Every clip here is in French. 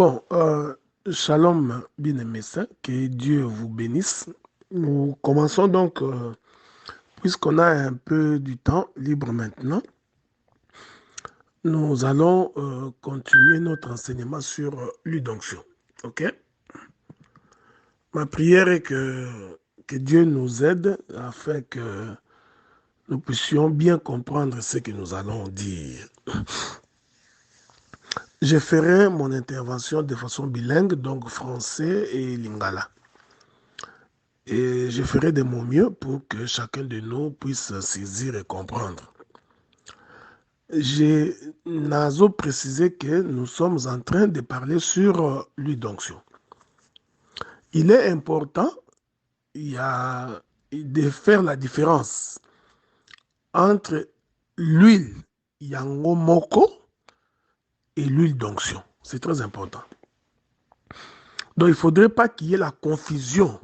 Bon, shalom, bien-aimés, que Dieu vous bénisse. Nous commençons donc, puisqu'on a un peu du temps libre maintenant, nous allons continuer notre enseignement sur l'udonction. OK? Ma prière est que Dieu nous aide afin que nous puissions bien comprendre ce que nous allons dire. Je ferai mon intervention de façon bilingue, donc français et lingala. Et je ferai de mon mieux pour que chacun de nous puisse saisir et comprendre. J'ai naso précisé que nous sommes en train de parler sur l'udonction. Il est important de faire la différence entre l'huile yango moko et l'huile d'onction. C'est très important. Donc il ne faudrait pas qu'il y ait la confusion.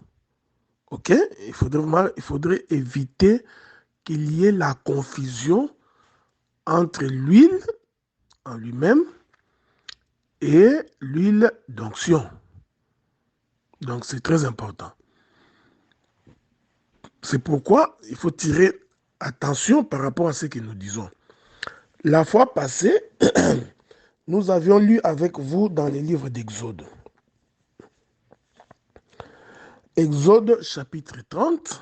OK? Il faudrait éviter qu'il y ait la confusion entre l'huile en lui-même et l'huile d'onction. Donc c'est très important. C'est pourquoi il faut tirer attention par rapport à ce que nous disons. La fois passée, nous avions lu avec vous dans les livres d'Exode. Exode chapitre 30.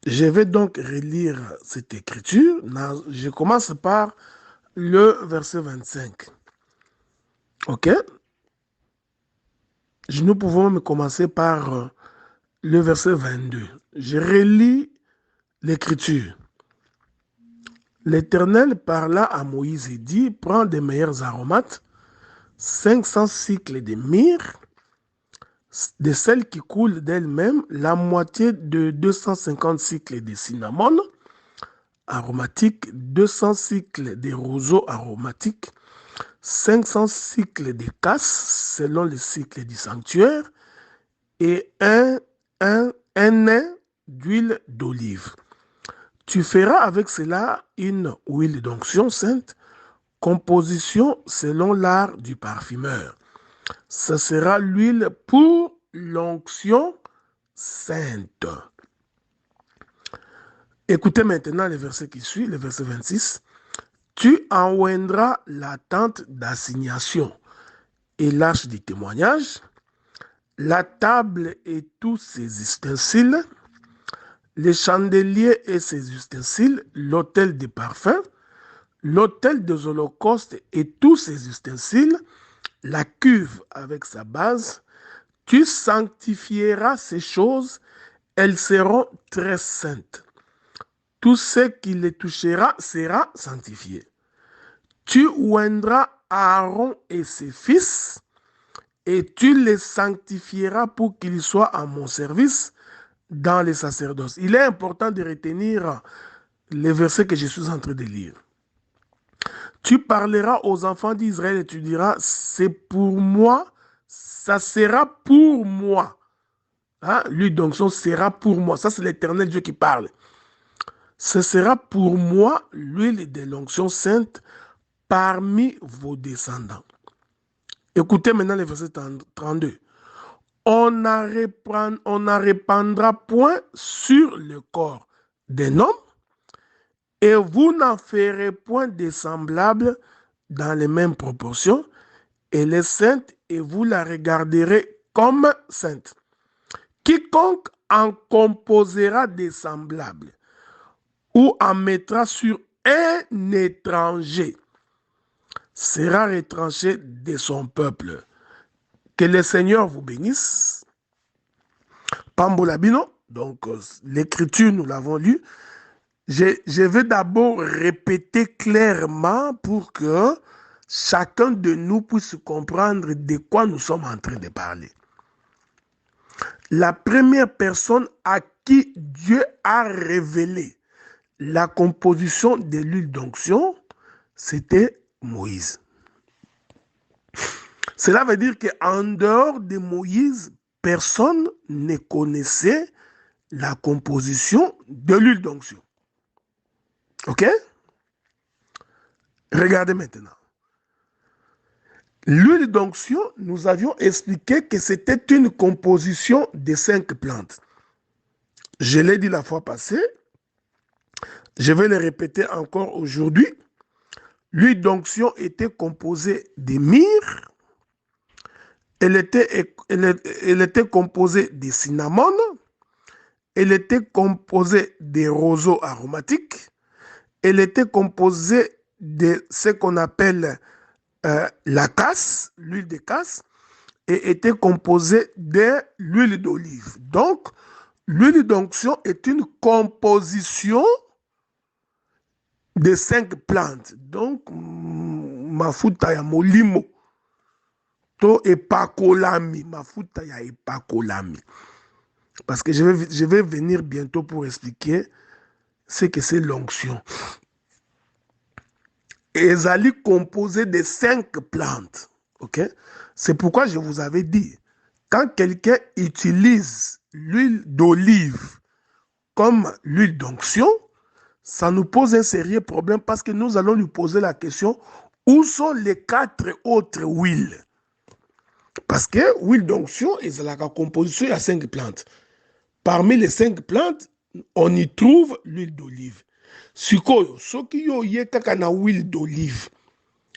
Je vais donc relire cette écriture. Je commence par le verset 25. OK? Nous pouvons même commencer par le verset 22. Je relis l'écriture. L'Éternel parla à Moïse et dit, prends des meilleurs aromates, 500 cycles de myrrhe, de celles qui coulent d'elles-mêmes, la moitié de 250 cycles de cinnamon aromatique, 200 cycles de roseaux aromatiques, 500 cycles de casses selon le cycle du sanctuaire et un nain d'huile d'olive. Tu feras avec cela une huile d'onction sainte, composition selon l'art du parfumeur. Ce sera l'huile pour l'onction sainte. Écoutez maintenant le verset qui suit, le verset 26. Tu enjoindras la tente d'assignation et l'arche du témoignage, la table et tous ses ustensiles, les chandeliers et ses ustensiles, l'autel des parfums, l'autel des holocaustes et tous ses ustensiles, la cuve avec sa base. Tu sanctifieras ces choses, elles seront très saintes. Tout ce qui les touchera sera sanctifié. Tu oindras Aaron et ses fils, et tu les sanctifieras pour qu'ils soient à mon service dans les sacerdoces. Il est important de retenir les versets que je suis en train de lire. Tu parleras aux enfants d'Israël et tu diras, c'est pour moi, ça sera pour moi. Hein? L'huile d'onction sera pour moi. Ça, c'est l'Éternel Dieu qui parle. Ce sera pour moi l'huile de l'onction sainte parmi vos descendants. Écoutez maintenant le verset 32. On n'en répandra point sur le corps d'un homme, et vous n'en ferez point de semblable dans les mêmes proportions. Elle est sainte et vous la regarderez comme sainte. Quiconque en composera des semblables ou en mettra sur un étranger sera retranché de son peuple. Que le Seigneur vous bénisse. Pambolabino, donc l'écriture, nous l'avons lu. Je vais d'abord répéter clairement pour que chacun de nous puisse comprendre de quoi nous sommes en train de parler. La première personne à qui Dieu a révélé la composition de l'huile d'onction, c'était Moïse. Cela veut dire qu'en dehors de Moïse, personne ne connaissait la composition de l'huile d'onction. OK? Regardez maintenant. L'huile d'onction, nous avions expliqué que c'était une composition de 5 plantes. Je l'ai dit la fois passée, je vais le répéter encore aujourd'hui. L'huile d'onction était composée de myrrhe, elle était composée de cinnamon, elle était composée de roseaux aromatiques, elle était composée de ce qu'on appelle la casse, l'huile de casse, et était composée de l'huile d'olive. Donc, l'huile d'onction est une composition de 5 plantes. Donc, mafuta ya molimo, to epakolami, mafuta ya epakolami. Parce que je vais venir bientôt pour expliquer ce que c'est l'onction. Ezali composé de 5 plantes. Ok? C'est pourquoi je vous avais dit, quand quelqu'un utilise l'huile d'olive comme l'huile d'onction, ça nous pose un sérieux problème parce que nous allons lui poser la question, où sont les 4 autres huiles? Parce que l'huile d'onction est la composition de 5 plantes. Parmi les 5 plantes, on y trouve l'huile d'olive. Sikoyo, soki yo ye kaka na huile d'olive.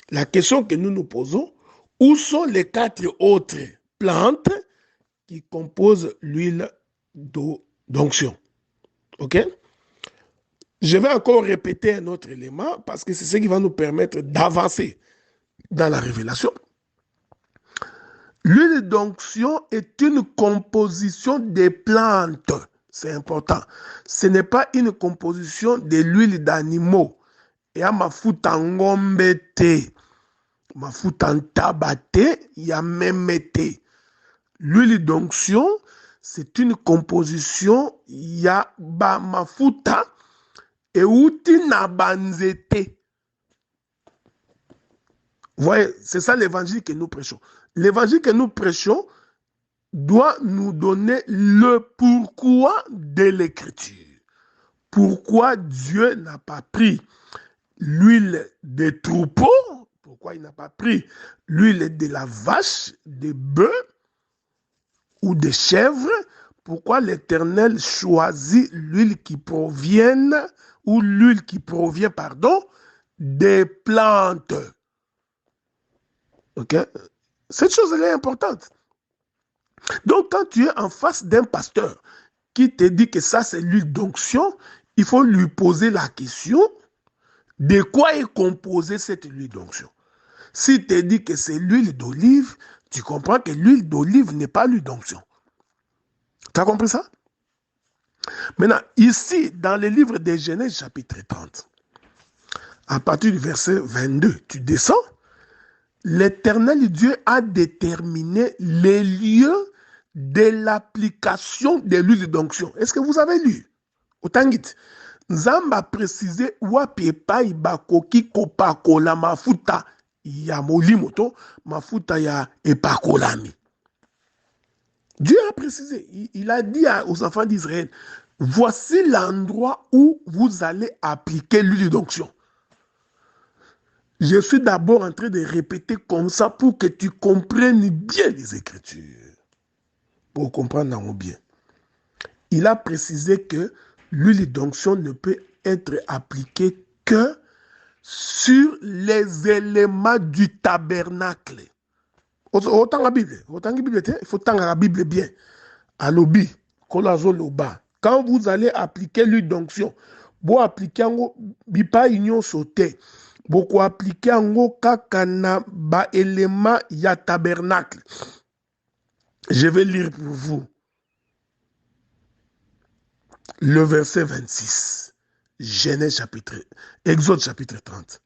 La question que nous nous posons, où sont les 4 autres plantes qui composent l'huile d'onction? Ok? Je vais encore répéter un autre élément parce que c'est ce qui va nous permettre d'avancer dans la révélation. L'huile d'onction est une composition des plantes. C'est important. Ce n'est pas une composition de l'huile d'animaux. Et à mafuta ngombe te, mafuta ntaba te, ya même te. L'huile d'onction, c'est une composition ya ba mafuta et outi na banzete. Vous voyez, c'est ça l'évangile que nous prêchons. L'évangile que nous prêchons doit nous donner le pourquoi de l'écriture. Pourquoi Dieu n'a pas pris l'huile des troupeaux, pourquoi il n'a pas pris l'huile de la vache, des bœufs ou des chèvres, pourquoi l'Éternel choisit l'huile qui provient, ou l'huile qui provient, pardon, des plantes. Ok? Cette chose est importante. Donc, quand tu es en face d'un pasteur qui te dit que ça, c'est l'huile d'onction, il faut lui poser la question de quoi est composée cette huile d'onction. S'il te dit que c'est l'huile d'olive, tu comprends que l'huile d'olive n'est pas l'huile d'onction. Tu as compris ça? Maintenant, ici, dans le livre de Genèse, chapitre 30, à partir du verset 22, tu descends, l'Éternel Dieu a déterminé les lieux de l'application de l'huile d'onction. Est-ce que vous avez lu? Otangit. Nzamba a précisé wapi epai bakoki kopakola mafuta ya molimo to mafuta ya epakolami. Dieu a précisé, il a dit aux enfants d'Israël, voici l'endroit où vous allez appliquer l'huile d'onction. Je suis d'abord en train de répéter comme ça pour que tu comprennes bien les Écritures. Pour comprendre bien. Il a précisé que l'huile d'onction ne peut être appliquée que sur les éléments du tabernacle. Autant la Bible, il faut tendre la Bible bien. À l'obi, loba. Quand vous allez appliquer l'huile d'onction, vous appliquez un bipa union sauté. Beaucoup appliquer un kakana ba élément ya tabernacle. Je vais lire pour vous le verset 26. Genèse chapitre, Exode chapitre 30.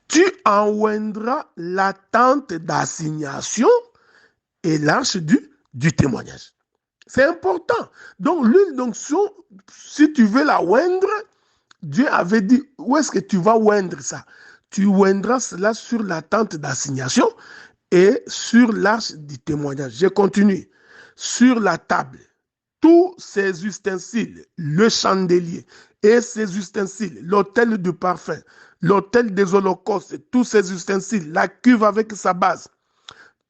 Tu enjoindras la tente d'assignation et l'arche du témoignage. C'est important. Donc, l'huile d'onction, si tu veux la oindre, Dieu avait dit, où est-ce que tu vas oindre ça? Tu oindras cela sur la tente d'assignation et sur l'arche du témoignage. Je continue. Sur la table, tous ces ustensiles, le chandelier et ses ustensiles, l'autel du parfum, l'autel des holocaustes, tous ces ustensiles, la cuve avec sa base,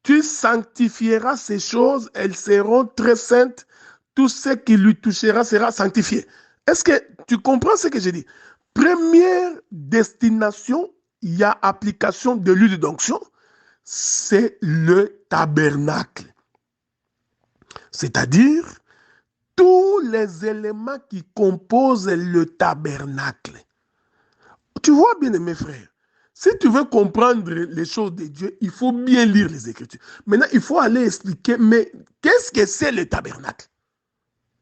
tu sanctifieras ces choses, elles seront très saintes. Tout ce qui lui touchera sera sanctifié. Est-ce que tu comprends ce que j'ai dit? Première destination, il y a application de l'huile d'onction, c'est le tabernacle. C'est-à-dire tous les éléments qui composent le tabernacle. Tu vois bien, mes frères, si tu veux comprendre les choses de Dieu, il faut bien lire les Écritures. Maintenant, il faut aller expliquer, mais qu'est-ce que c'est le tabernacle?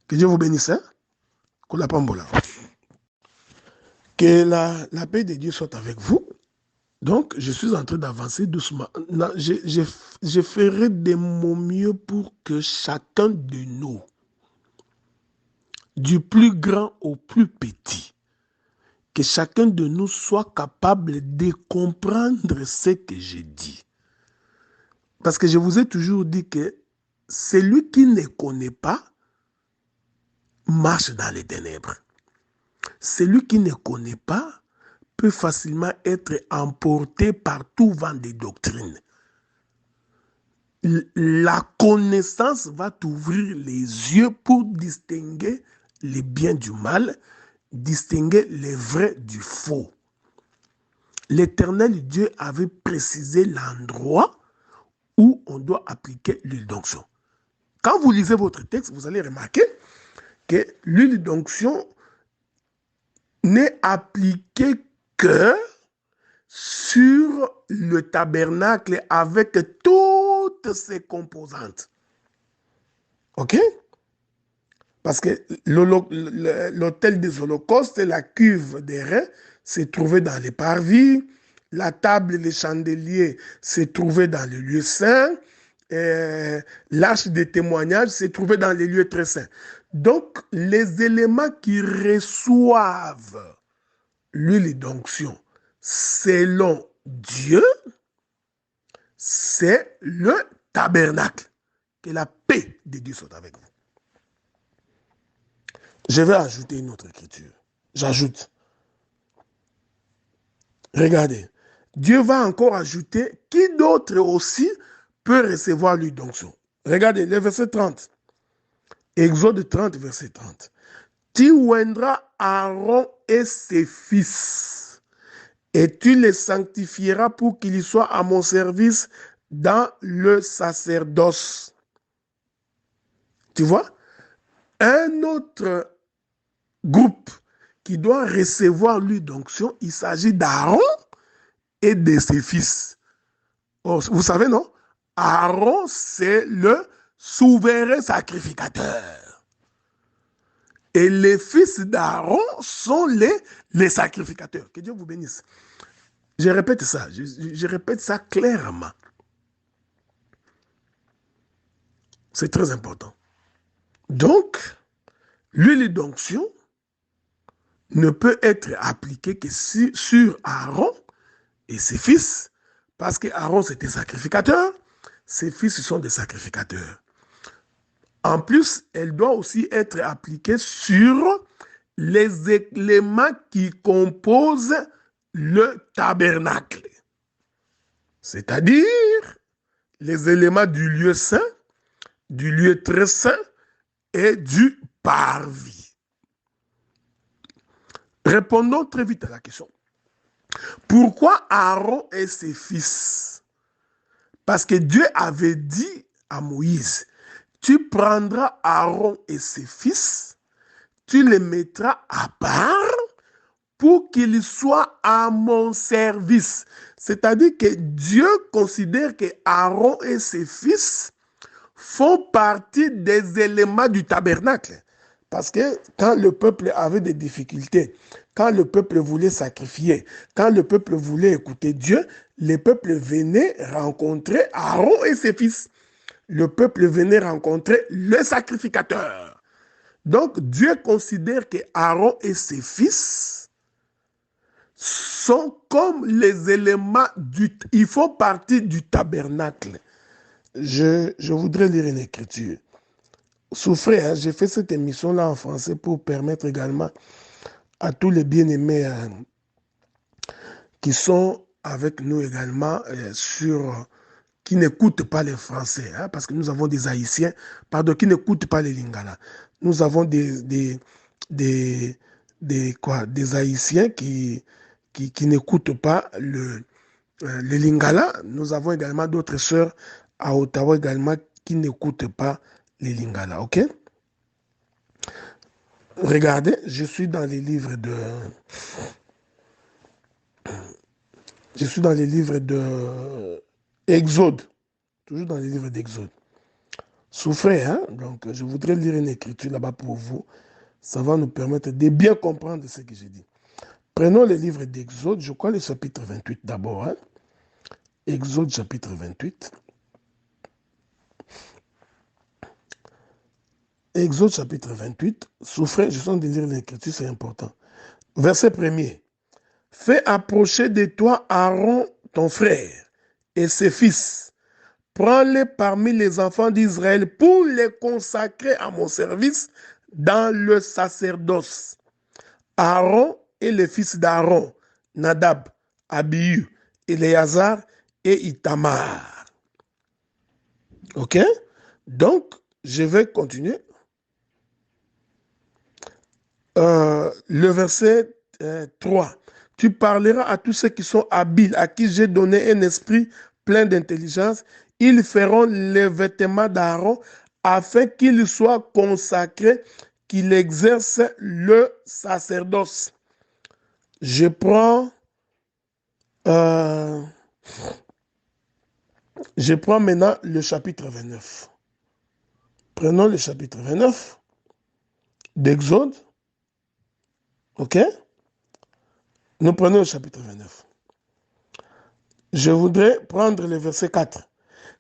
Que Dieu vous bénisse, hein? Que la paix de Dieu soit avec vous. Donc, je suis en train d'avancer doucement. Je ferai de mon mieux pour que chacun de nous, du plus grand au plus petit, que chacun de nous soit capable de comprendre ce que je dis. Parce que je vous ai toujours dit que celui qui ne connaît pas marche dans les ténèbres. Celui qui ne connaît pas peut facilement être emporté par tout vent de doctrine. La connaissance va t'ouvrir les yeux pour distinguer le bien du mal, distinguer le vrai du faux. L'Éternel Dieu avait précisé l'endroit où on doit appliquer l'huile d'onction. Quand vous lisez votre texte, vous allez remarquer que l'huile d'onction n'est appliquée que sur le tabernacle avec toutes ses composantes. OK? Parce que l'autel des holocaustes, la cuve des reins, se trouvait dans les parvis, la table et les chandeliers se trouvaient dans le lieu saint, l'arche des témoignages se trouvait dans les lieux très saints. Donc, les éléments qui reçoivent l'huile d'onction selon Dieu, c'est le tabernacle. Que la paix de Dieu soit avec vous. Je vais ajouter une autre écriture. J'ajoute. Regardez. Dieu va encore ajouter qui d'autre aussi peut recevoir l'huile d'onction. Regardez le verset 30. Exode 30, verset 30. Tu oindras Aaron et ses fils, et tu les sanctifieras pour qu'ils soient à mon service dans le sacerdoce. Tu vois? Un autre groupe qui doit recevoir l'huile d'onction, il s'agit d'Aaron et de ses fils. Oh, vous savez, non? Aaron, c'est le souverain sacrificateur. Et les fils d'Aaron sont les sacrificateurs. Que Dieu vous bénisse. Je répète ça, je répète ça clairement. C'est très important. Donc, l'huile d'onction ne peut être appliquée que sur Aaron et ses fils, parce que Aaron c'était sacrificateur, ses fils sont des sacrificateurs. En plus, elle doit aussi être appliquée sur les éléments qui composent le tabernacle, c'est-à-dire les éléments du lieu saint, du lieu très saint et du parvis. Répondons très vite à la question. Pourquoi Aaron et ses fils? Parce que Dieu avait dit à Moïse, tu prendras Aaron et ses fils, tu les mettras à part pour qu'ils soient à mon service. C'est-à-dire que Dieu considère que Aaron et ses fils font partie des éléments du tabernacle. Parce que quand le peuple avait des difficultés, quand le peuple voulait sacrifier, quand le peuple voulait écouter Dieu, le peuple venait rencontrer Aaron et ses fils. Le peuple venait rencontrer le sacrificateur. Donc Dieu considère que Aaron et ses fils sont comme les éléments ils font partie du tabernacle. Je voudrais lire une écriture. Souffrez, hein, j'ai fait cette émission-là en français pour permettre également à tous les bien-aimés qui sont avec nous également sur qui n'écoutent pas les Français, hein, parce que nous avons des Haïtiens, pardon, qui n'écoutent pas les Lingala. Nous avons des Haïtiens qui n'écoutent pas le Lingala. Nous avons également d'autres sœurs à Ottawa également qui n'écoutent pas les Lingala, ok? Regardez, je suis dans les livres de... Exode. Toujours dans les livres d'Exode. Souffrez, hein? Donc, je voudrais lire une écriture là-bas pour vous. Ça va nous permettre de bien comprendre ce que j'ai dit. Prenons les livres d'Exode, je crois le chapitre 28 d'abord. Hein? Exode chapitre 28. Exode chapitre 28. Souffrez, je sens de lire l'écriture, c'est important. Verset 1er. Fais approcher de toi Aaron, ton frère, et ses fils. Prends-les parmi les enfants d'Israël pour les consacrer à mon service dans le sacerdoce. Aaron et les fils d'Aaron, Nadab, Abihu, Éléazar et Itamar. Ok? Donc, je vais continuer. Le verset 3. Tu parleras à tous ceux qui sont habiles, à qui j'ai donné un esprit plein d'intelligence. Ils feront les vêtements d'Aaron afin qu'il soit consacré, qu'il exerce le sacerdoce. Je prends maintenant le chapitre 29. Prenons le chapitre 29 d'Exode. Ok? Nous prenons le chapitre 29. Je voudrais prendre le verset 4.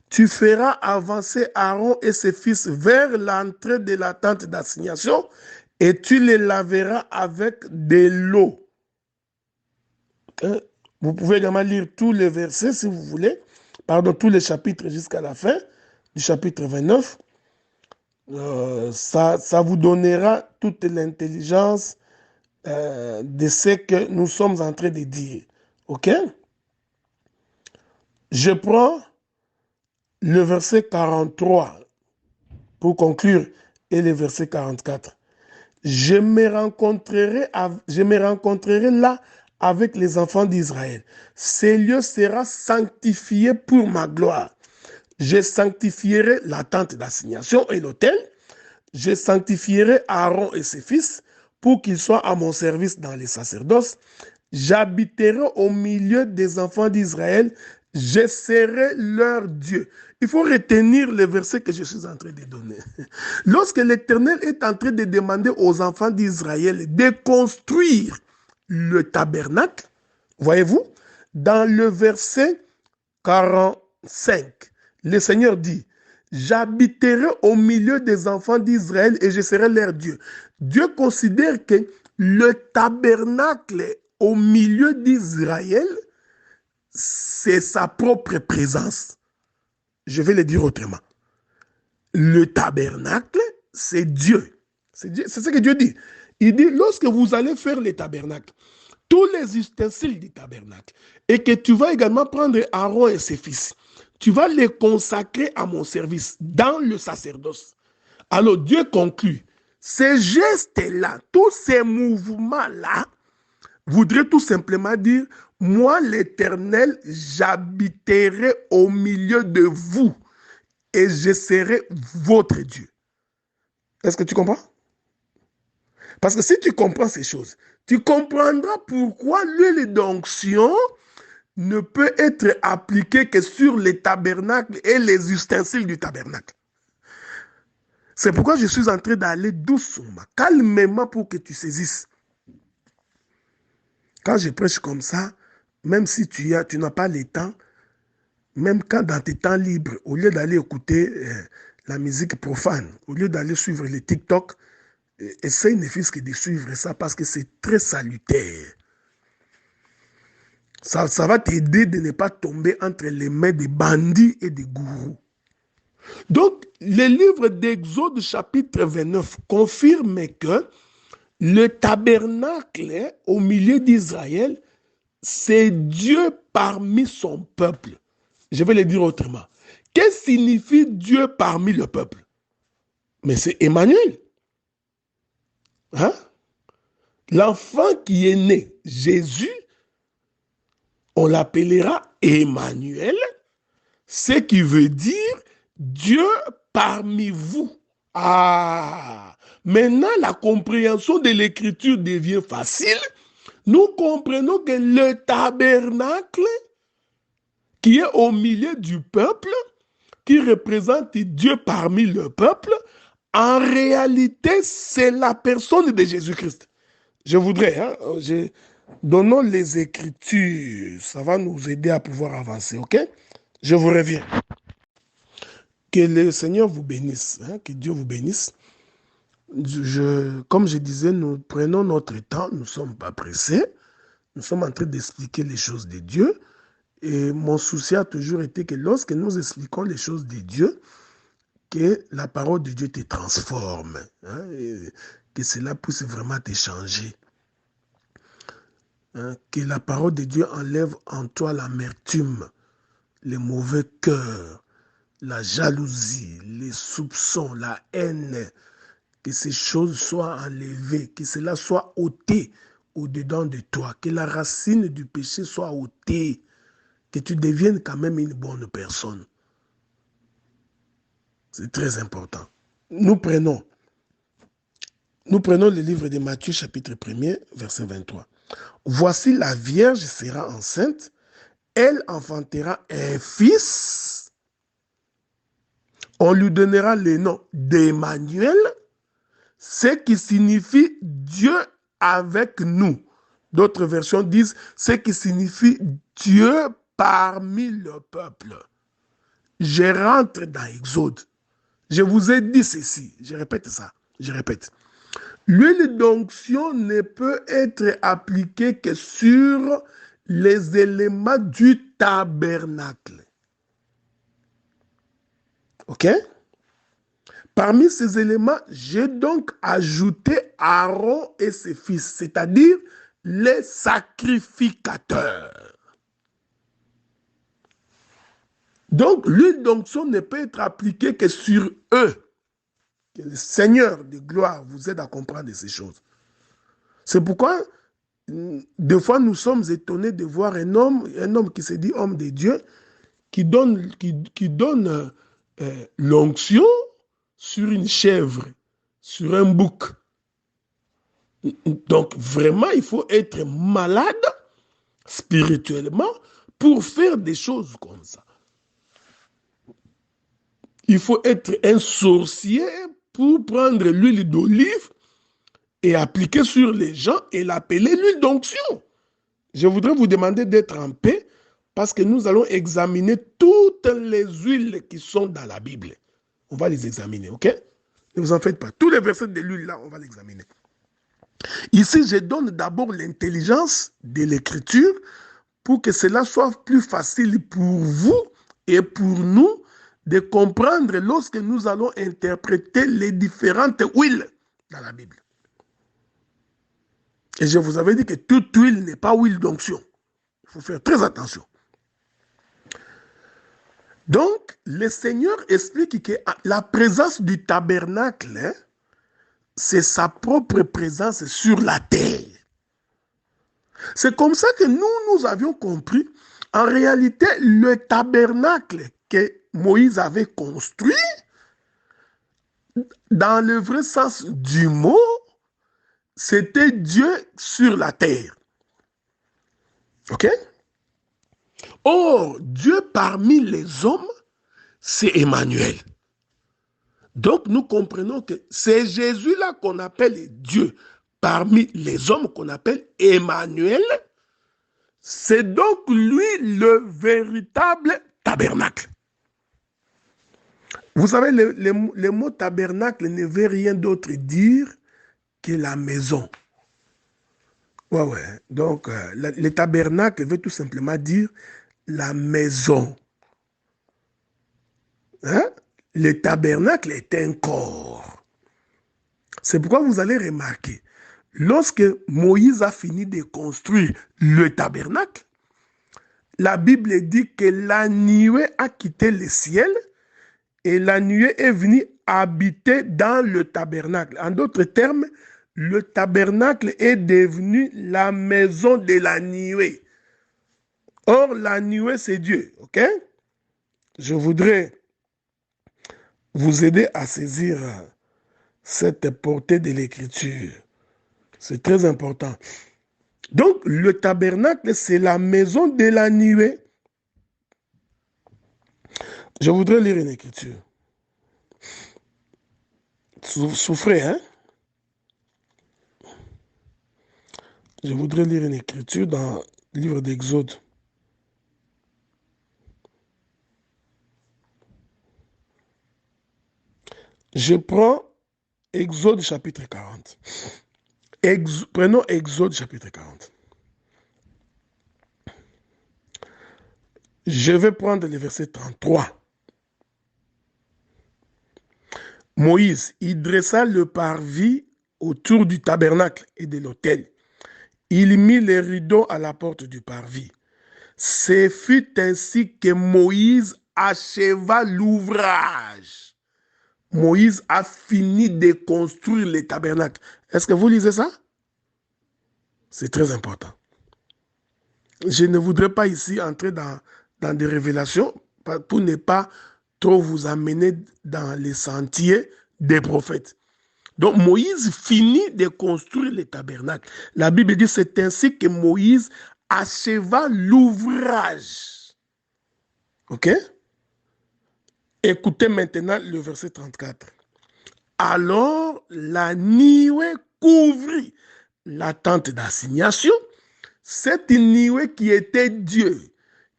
Tu feras avancer Aaron et ses fils vers l'entrée de la tente d'assignation et tu les laveras avec de l'eau. Okay? Vous pouvez également lire tous les versets si vous voulez, pardon, tous les chapitres jusqu'à la fin du chapitre 29. Ça vous donnera toute l'intelligence de ce que nous sommes en train de dire. Ok? Je prends le verset 43 pour conclure et le verset 44. Je me rencontrerai là avec les enfants d'Israël. Ce lieu sera sanctifié pour ma gloire. Je sanctifierai la tente d'assignation et l'autel. Je sanctifierai Aaron et ses fils pour qu'ils soient à mon service dans les sacerdoces. J'habiterai au milieu des enfants d'Israël. Je serai leur Dieu. Il faut retenir le verset que je suis en train de donner. Lorsque l'Éternel est en train de demander aux enfants d'Israël de construire le tabernacle, voyez-vous, dans le verset 45, le Seigneur dit, j'habiterai au milieu des enfants d'Israël et je serai leur Dieu. Dieu considère que le tabernacle au milieu d'Israël, c'est sa propre présence. Je vais le dire autrement. Le tabernacle, c'est Dieu. C'est ce que Dieu dit. Il dit, lorsque vous allez faire le tabernacle, tous les ustensiles du tabernacle, et que tu vas également prendre Aaron et ses fils, tu vas les consacrer à mon service dans le sacerdoce. Alors Dieu conclut, ces gestes-là, tous ces mouvements-là, voudraient tout simplement dire, moi l'Éternel, j'habiterai au milieu de vous et je serai votre Dieu. Est-ce que tu comprends? Parce que si tu comprends ces choses, tu comprendras pourquoi l'huile d'onction ne peut être appliquée que sur les tabernacles et les ustensiles du tabernacle. C'est pourquoi je suis en train d'aller doucement, calmement pour que tu saisisses. Quand je prêche comme ça, même si tu n'as pas le temps, même quand dans tes temps libres, au lieu d'aller écouter la musique profane, au lieu d'aller suivre les TikTok, essaye ne fût-ce que de suivre ça parce que c'est très salutaire. Ça va t'aider de ne pas tomber entre les mains des bandits et des gourous. Donc, le livre d'Exode chapitre 29 confirme que le tabernacle au milieu d'Israël, c'est Dieu parmi son peuple. Je vais le dire autrement. Que signifie Dieu parmi le peuple? Mais c'est Emmanuel. Hein? L'enfant qui est né, Jésus, on l'appellera Emmanuel, ce qui veut dire Dieu parmi vous. Ah, maintenant la compréhension de l'écriture devient facile. Nous comprenons que le tabernacle qui est au milieu du peuple, qui représente Dieu parmi le peuple, en réalité, c'est la personne de Jésus-Christ. Je voudrais, donnons les Écritures, ça va nous aider à pouvoir avancer, ok? Je vous reviens. Que le Seigneur vous bénisse, que Dieu vous bénisse. Comme je disais, nous prenons notre temps, nous ne sommes pas pressés, nous sommes en train d'expliquer les choses de Dieu. Et mon souci a toujours été que lorsque nous expliquons les choses de Dieu, que la parole de Dieu te transforme, et que cela puisse vraiment te changer. Que la parole de Dieu enlève en toi l'amertume, les mauvais cœurs, la jalousie, les soupçons, la haine, que ces choses soient enlevées, que cela soit ôté au-dedans de toi, que la racine du péché soit ôtée, que tu deviennes quand même une bonne personne. C'est très important. Nous prenons le livre de Matthieu, chapitre 1er, verset 23. Voici la Vierge sera enceinte, elle enfantera un fils, on lui donnera le nom d'Emmanuel, ce qui signifie Dieu avec nous. D'autres versions disent ce qui signifie Dieu parmi le peuple. Je rentre dans Exode. Je vous ai dit ceci, je répète ça, je répète. L'huile d'onction ne peut être appliquée que sur les éléments du tabernacle. Ok? Parmi ces éléments, j'ai donc ajouté Aaron et ses fils, c'est-à-dire les sacrificateurs. Donc, l'huile d'onction ne peut être appliquée que sur eux. Que le Seigneur de gloire vous aide à comprendre ces choses. C'est pourquoi, des fois, nous sommes étonnés de voir un homme qui se dit homme de Dieu, qui donne l'onction sur une chèvre, sur un bouc. Donc, vraiment, il faut être malade spirituellement pour faire des choses comme ça. Il faut être un sorcier pour prendre l'huile d'olive et appliquer sur les gens et l'appeler l'huile d'onction. Je voudrais vous demander d'être en paix parce que nous allons examiner toutes les huiles qui sont dans la Bible. On va les examiner, ok? Ne vous en faites pas. Tous les versets de l'huile là, on va les examiner. Ici, je donne d'abord l'intelligence de l'écriture pour que cela soit plus facile pour vous et pour nous de comprendre lorsque nous allons interpréter les différentes huiles dans la Bible. Et je vous avais dit que toute huile n'est pas huile d'onction. Il faut faire très attention. Donc, le Seigneur explique que la présence du tabernacle, c'est sa propre présence sur la terre. C'est comme ça que nous avions compris. En réalité, le tabernacle que Moïse avait construit, dans le vrai sens du mot, c'était Dieu sur la terre. Ok? Or, Dieu parmi les hommes, c'est Emmanuel. Donc, nous comprenons que c'est Jésus-là qu'on appelle Dieu. Parmi les hommes qu'on appelle Emmanuel, c'est donc lui le véritable tabernacle. Vous savez, le mot tabernacle ne veut rien d'autre dire que la maison. Ouais. Donc, le tabernacle veut tout simplement dire la maison. Hein? Le tabernacle est un corps. C'est pourquoi vous allez remarquer, lorsque Moïse a fini de construire le tabernacle, la Bible dit que la nuée a quitté le ciel et la nuée est venue habiter dans le tabernacle. En d'autres termes, le tabernacle est devenu la maison de la nuée. Or, la nuée, c'est Dieu, ok? Je voudrais vous aider à saisir cette portée de l'écriture. C'est très important. Donc, le tabernacle, c'est la maison de la nuée. Je voudrais lire une écriture. Souffrez, hein? Je voudrais lire une écriture dans le livre d'Exode. Je prends Exode chapitre 40. Prenons Exode chapitre 40. Je vais prendre le verset 33. Moïse, il dressa le parvis autour du tabernacle et de l'autel. Il mit les rideaux à la porte du parvis. Ce fut ainsi que Moïse acheva l'ouvrage. Moïse a fini de construire le tabernacle. Est-ce que vous lisez ça? C'est très important. Je ne voudrais pas ici entrer dans des révélations pour ne pas trop vous amener dans les sentiers des prophètes. Donc Moïse finit de construire le tabernacle. La Bible dit c'est ainsi que Moïse acheva l'ouvrage. Ok? Écoutez maintenant le verset 34. Alors la nuée couvrit la tente d'assignation. Cette nuée qui était Dieu,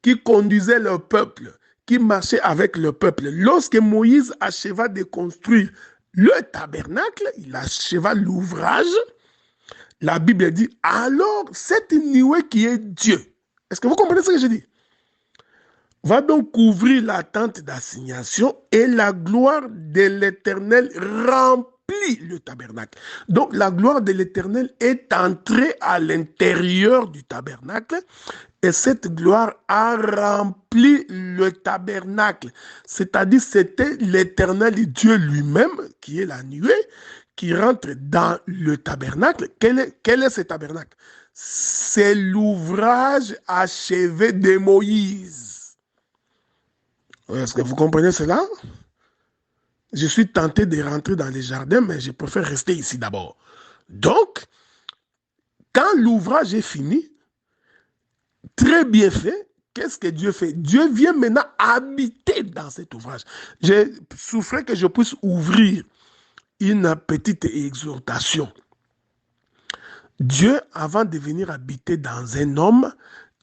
qui conduisait le peuple, qui marchait avec le peuple. Lorsque Moïse acheva de construire le tabernacle, il acheva l'ouvrage, la Bible dit, alors cette nuée qui est Dieu, est-ce que vous comprenez ce que je dis? Va donc couvrir la tente d'assignation et la gloire de l'Éternel remplit le tabernacle. Donc la gloire de l'Éternel est entrée à l'intérieur du tabernacle et cette gloire a rempli le tabernacle. C'est-à-dire c'était l'Éternel Dieu lui-même, qui est la nuée, qui rentre dans le tabernacle. Quel est ce tabernacle? C'est l'ouvrage achevé de Moïse. Est-ce que vous comprenez cela? Je suis tenté de rentrer dans les jardins, mais je préfère rester ici d'abord. Donc, quand l'ouvrage est fini, très bien fait, qu'est-ce que Dieu fait? Dieu vient maintenant habiter dans cet ouvrage. Je souffrais que je puisse ouvrir une petite exhortation. Dieu, avant de venir habiter dans un homme,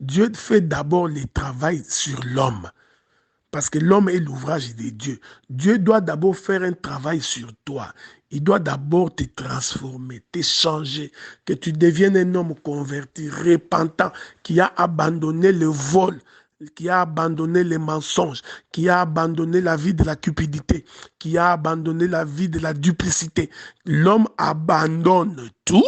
Dieu fait d'abord le travail sur l'homme. Parce que l'homme est l'ouvrage de Dieu. Dieu doit d'abord faire un travail sur toi. Il doit d'abord te transformer, te changer, que tu deviennes un homme converti, repentant, qui a abandonné le vol, qui a abandonné les mensonges, qui a abandonné la vie de la cupidité, qui a abandonné la vie de la duplicité. L'homme abandonne tout.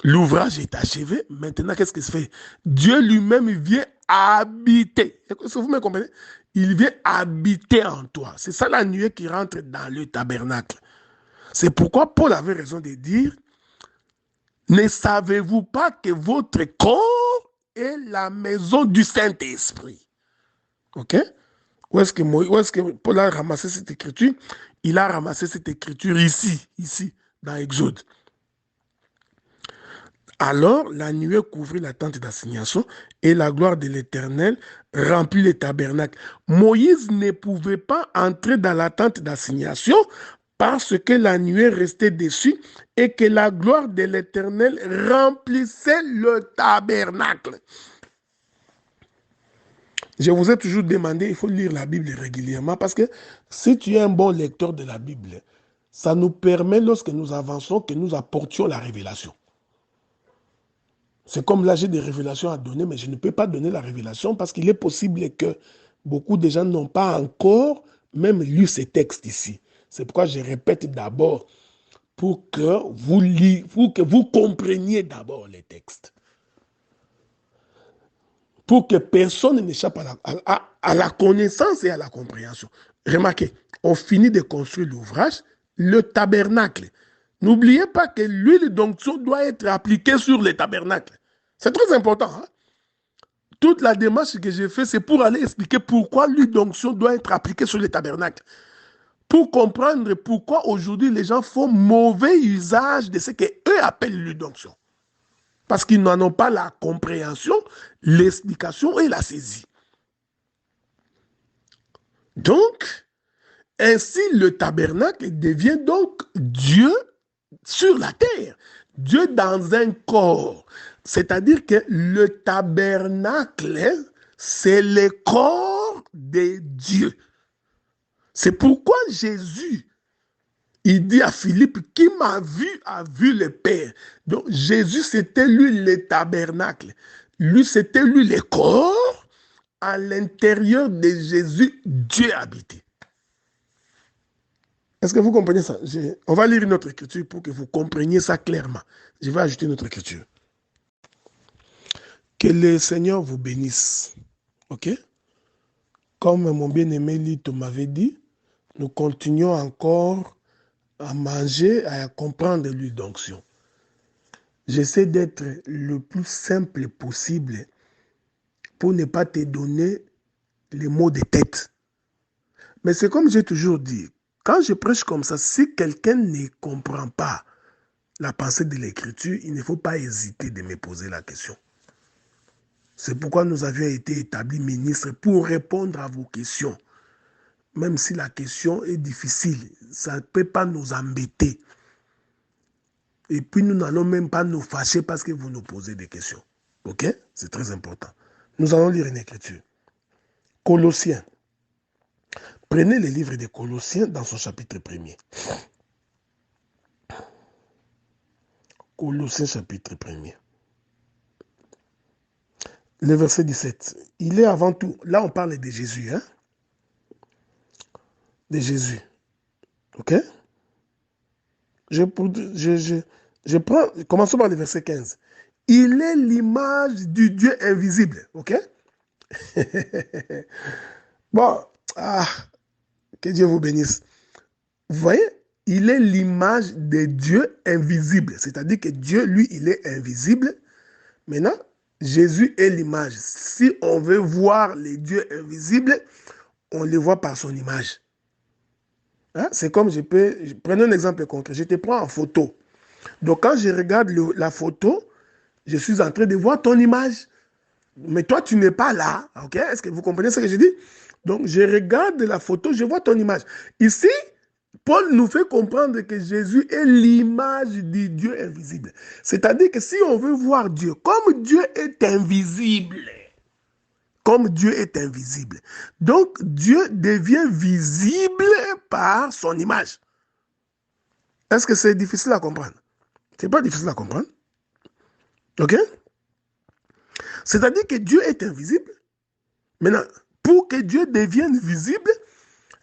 L'ouvrage est achevé. Maintenant, qu'est-ce qu'il se fait? Dieu lui-même vient habiter. Est-ce que vous me comprenez? Il vient habiter en toi. C'est ça la nuée qui rentre dans le tabernacle. C'est pourquoi Paul avait raison de dire, ne savez-vous pas que votre corps est la maison du Saint-Esprit? Ok? Où est-ce que Paul a ramassé cette écriture? Il a ramassé cette écriture ici, dans Exode. Alors la nuée couvrit la tente d'assignation et la gloire de l'Éternel remplit le tabernacle. Moïse ne pouvait pas entrer dans la tente d'assignation parce que la nuée restait dessus et que la gloire de l'Éternel remplissait le tabernacle. Je vous ai toujours demandé, il faut lire la Bible régulièrement parce que si tu es un bon lecteur de la Bible, ça nous permet, lorsque nous avançons, que nous apportions la révélation. C'est comme là, j'ai des révélations à donner, mais je ne peux pas donner la révélation parce qu'il est possible que beaucoup de gens n'ont pas encore même lu ces textes ici. C'est pourquoi je répète d'abord pour que vous compreniez d'abord les textes. pour que personne n'échappe à la connaissance et à la compréhension. Remarquez, on finit de construire l'ouvrage, le tabernacle. N'oubliez pas que l'huile d'onction doit être appliquée sur le tabernacle. C'est très important. Hein? Toute la démarche que j'ai faite, c'est pour aller expliquer pourquoi l'huile d'onction doit être appliquée sur le tabernacle. Pour comprendre pourquoi aujourd'hui les gens font mauvais usage de ce qu'eux appellent l'huile d'onction. Parce qu'ils n'en ont pas la compréhension, l'explication et la saisie. Donc, ainsi le tabernacle devient donc Dieu sur la terre. Dieu dans un corps. C'est-à-dire que le tabernacle, c'est le corps de Dieu. C'est pourquoi Jésus, il dit à Philippe, qui m'a vu a vu le Père. Donc Jésus, c'était lui le tabernacle. Lui, c'était lui le corps. À l'intérieur de Jésus, Dieu habitait. Est-ce que vous comprenez ça? On va lire une autre écriture pour que vous compreniez ça clairement. Je vais ajouter une autre écriture. Que le Seigneur vous bénisse. OK? Comme mon bien-aimé Lito m'avait dit, nous continuons encore à manger, à comprendre l'huile d'onction. J'essaie d'être le plus simple possible pour ne pas te donner les mots de tête. Mais c'est comme j'ai toujours dit, quand je prêche comme ça, si quelqu'un ne comprend pas la pensée de l'écriture, il ne faut pas hésiter de me poser la question. C'est pourquoi nous avions été établis ministres pour répondre à vos questions. Même si la question est difficile, ça ne peut pas nous embêter. Et puis nous n'allons même pas nous fâcher parce que vous nous posez des questions. Ok? C'est très important. Nous allons lire une écriture. Colossiens. Prenez le livre de Colossiens dans son chapitre 1er. Colossiens chapitre 1er. Le verset 17. Il est avant tout, là on parle de Jésus, hein? De Jésus. Ok? Je prends, commençons par le verset 15. Il est l'image du Dieu invisible. Ok? Bon, que Dieu vous bénisse. Vous voyez, il est l'image de Dieu invisible. C'est-à-dire que Dieu, lui, il est invisible. Maintenant, Jésus est l'image. Si on veut voir les dieux invisibles, on les voit par son image. Hein? C'est comme prenez un exemple concret. Je te prends en photo. Donc, quand je regarde la photo, je suis en train de voir ton image. Mais toi, tu n'es pas là. Ok? Est-ce que vous comprenez ce que je dis? Donc, je regarde la photo, je vois ton image. Ici, Paul nous fait comprendre que Jésus est l'image du Dieu invisible. C'est-à-dire que si on veut voir Dieu, comme Dieu est invisible, donc Dieu devient visible par son image. Est-ce que c'est difficile à comprendre? Ce n'est pas difficile à comprendre. Ok? C'est-à-dire que Dieu est invisible. Maintenant, pour que Dieu devienne visible,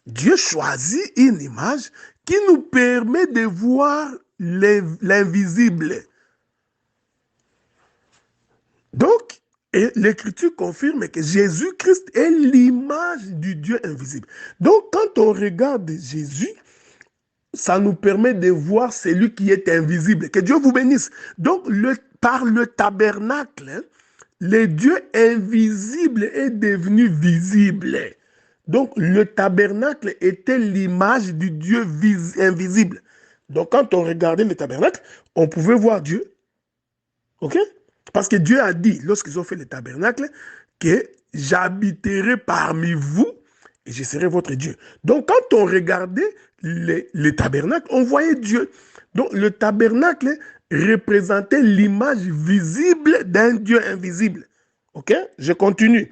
Dieu choisit une image qui nous permet de voir l'invisible. Donc, l'Écriture confirme que Jésus-Christ est l'image du Dieu invisible. Donc, quand on regarde Jésus, ça nous permet de voir celui qui est invisible. Que Dieu vous bénisse. Donc, par le tabernacle, le Dieu invisible est devenu visible. Donc, le tabernacle était l'image du Dieu invisible. Donc, quand on regardait le tabernacle, on pouvait voir Dieu. OK? Parce que Dieu a dit, lorsqu'ils ont fait le tabernacle, que j'habiterai parmi vous et je serai votre Dieu. Donc, quand on regardait le tabernacle, on voyait Dieu. Donc, le tabernacle représentait l'image visible d'un Dieu invisible. OK? Je continue.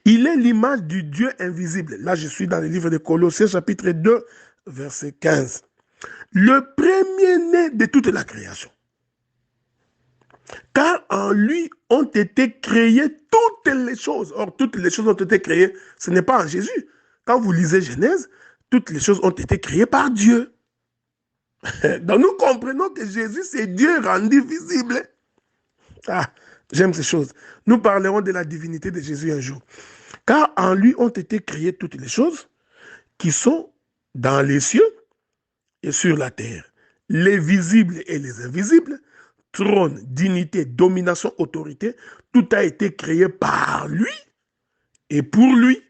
Il est l'image du Dieu invisible. Là, je suis dans le livre de Colossiens, chapitre 2, verset 15. Le premier-né de toute la création. Car en lui ont été créées toutes les choses. Or, toutes les choses ont été créées, ce n'est pas en Jésus. Quand vous lisez Genèse, toutes les choses ont été créées par Dieu. Donc, nous comprenons que Jésus, c'est Dieu rendu visible. J'aime ces choses. Nous parlerons de la divinité de Jésus un jour. Car en lui ont été créées toutes les choses qui sont dans les cieux et sur la terre. Les visibles et les invisibles, trône, dignité, domination, autorité, tout a été créé par lui et pour lui.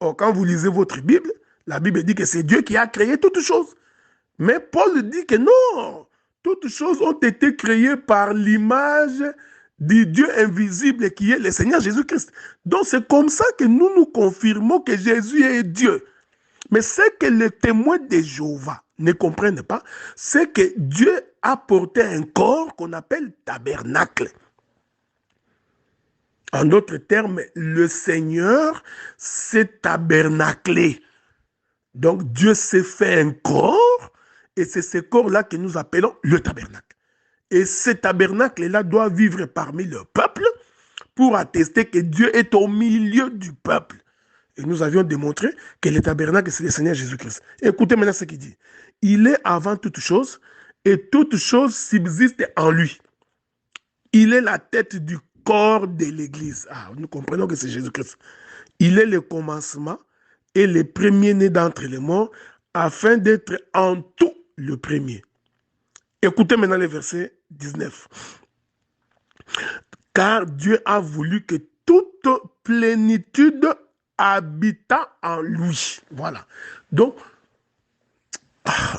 Or, quand vous lisez votre Bible, la Bible dit que c'est Dieu qui a créé toutes choses. Mais Paul dit que non, toutes choses ont été créées par l'image du Dieu invisible qui est le Seigneur Jésus-Christ. Donc c'est comme ça que nous confirmons que Jésus est Dieu. Mais ce que les témoins de Jéhovah ne comprennent pas, c'est que Dieu a porté un corps qu'on appelle tabernacle. En d'autres termes, le Seigneur s'est tabernaclé. Donc Dieu s'est fait un corps, et c'est ce corps-là que nous appelons le tabernacle. Et ce tabernacle-là doit vivre parmi le peuple pour attester que Dieu est au milieu du peuple. Et nous avions démontré que le tabernacle, c'est le Seigneur Jésus-Christ. Écoutez maintenant ce qu'il dit. Il est avant toute chose, et toute chose subsiste en lui. Il est la tête du corps de l'Église. Ah, nous comprenons que c'est Jésus-Christ. Il est le commencement et le premier-né d'entre les morts, afin d'être en tout le premier. Écoutez maintenant le verset 19. Car Dieu a voulu que toute plénitude habita en lui. Voilà. Donc,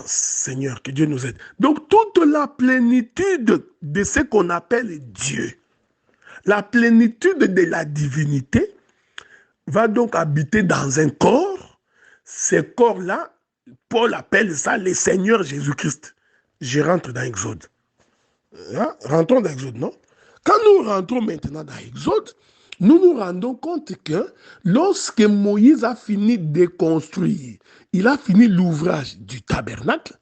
Seigneur, que Dieu nous aide. Donc, toute la plénitude de ce qu'on appelle Dieu, la plénitude de la divinité, va donc habiter dans un corps. Ce corps-là, Paul appelle ça le Seigneur Jésus-Christ. Je rentre dans Exode. Hein? Rentrons dans Exode, non? Quand nous rentrons maintenant dans Exode, nous nous rendons compte que lorsque Moïse a fini de construire, il a fini l'ouvrage du tabernacle,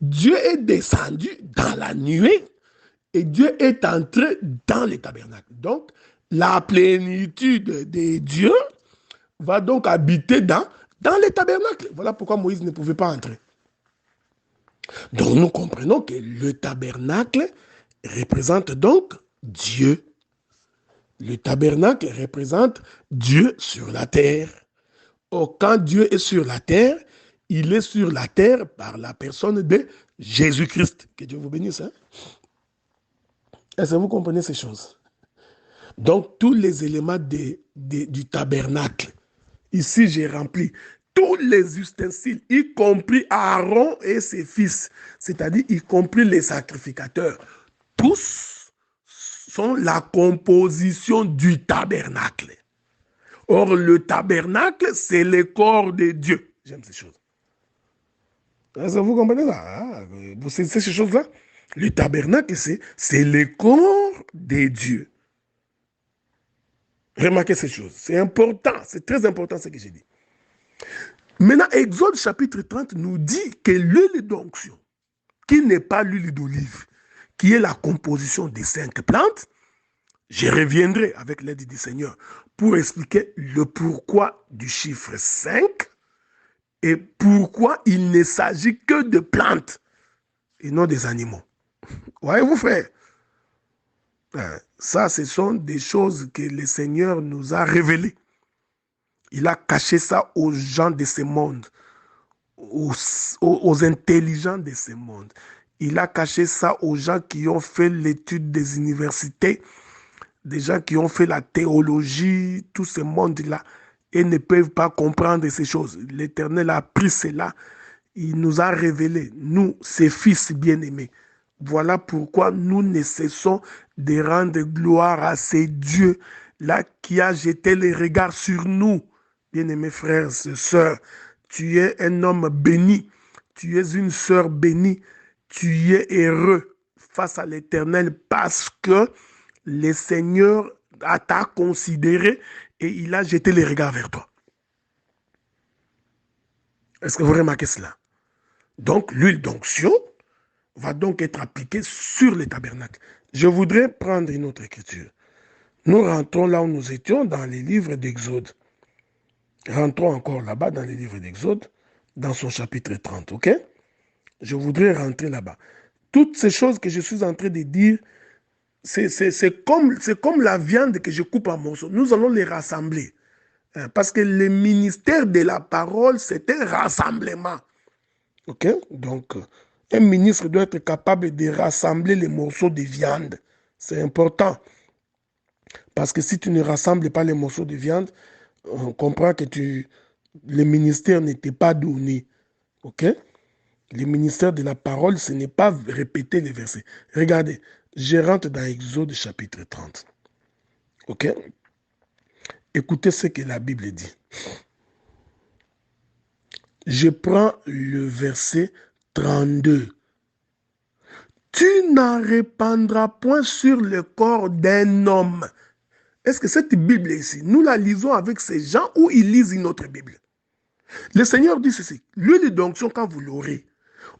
Dieu est descendu dans la nuée et Dieu est entré dans le tabernacle. Donc, la plénitude de Dieu va donc habiter dans le tabernacle. Voilà pourquoi Moïse ne pouvait pas entrer. Donc, nous comprenons que le tabernacle représente donc Dieu. Le tabernacle représente Dieu sur la terre. Or, quand Dieu est sur la terre, il est sur la terre par la personne de Jésus-Christ. Que Dieu vous bénisse. Hein? Est-ce que vous comprenez ces choses? Donc, tous les éléments du tabernacle, ici j'ai rempli tous les ustensiles, y compris Aaron et ses fils, c'est-à-dire y compris les sacrificateurs, tous sont la composition du tabernacle. Or, le tabernacle, c'est le corps de Dieu. J'aime ces choses. Est-ce que vous comprenez ça? Vous savez ces choses-là? Le tabernacle, c'est le corps de Dieu. Remarquez ces choses. C'est important, c'est très important ce que j'ai dit. Maintenant, Exode chapitre 30 nous dit que l'huile d'onction, qui n'est pas l'huile d'olive, qui est la composition des 5 plantes, je reviendrai avec l'aide du Seigneur pour expliquer le pourquoi du chiffre 5 et pourquoi il ne s'agit que de plantes et non des animaux. Voyez-vous, frère? Ça, ce sont des choses que le Seigneur nous a révélées. Il a caché ça aux gens de ce monde, aux intelligents de ce monde. Il a caché ça aux gens qui ont fait l'étude des universités, des gens qui ont fait la théologie, tout ce monde-là, et ne peuvent pas comprendre ces choses. L'Éternel a pris cela, il nous a révélé, nous, ses fils bien-aimés. Voilà pourquoi nous ne cessons de rendre gloire à ces dieux-là qui a jeté les regards sur nous. Bien-aimés frères et sœurs, tu es un homme béni, tu es une sœur bénie, tu es heureux face à l'Éternel parce que le Seigneur t'a considéré et il a jeté les regards vers toi. Est-ce que vous remarquez cela? Donc, l'huile d'onction va donc être appliquée sur les tabernacles. Je voudrais prendre une autre écriture. Nous rentrons là où nous étions dans les livres d'Exode. Rentrons encore là-bas dans les livres d'Exode, dans son chapitre 30, ok? Je voudrais rentrer là-bas. Toutes ces choses que je suis en train de dire, c'est comme la viande que je coupe en morceaux. Nous allons les rassembler. Parce que le ministère de la parole, c'est un rassemblement. OK? Donc, un ministre doit être capable de rassembler les morceaux de viande. C'est important. Parce que si tu ne rassembles pas les morceaux de viande, on comprend que le ministère n'était pas donné. OK? Le ministère de la parole, ce n'est pas répéter les versets. Regardez, je rentre dans Exode chapitre 30. OK? Écoutez ce que la Bible dit. Je prends le verset 32. Tu n'en répandras point sur le corps d'un homme. Est-ce que cette Bible ici, nous la lisons avec ces gens ou ils lisent une autre Bible? Le Seigneur dit ceci, l'huile d'onction, quand vous l'aurez,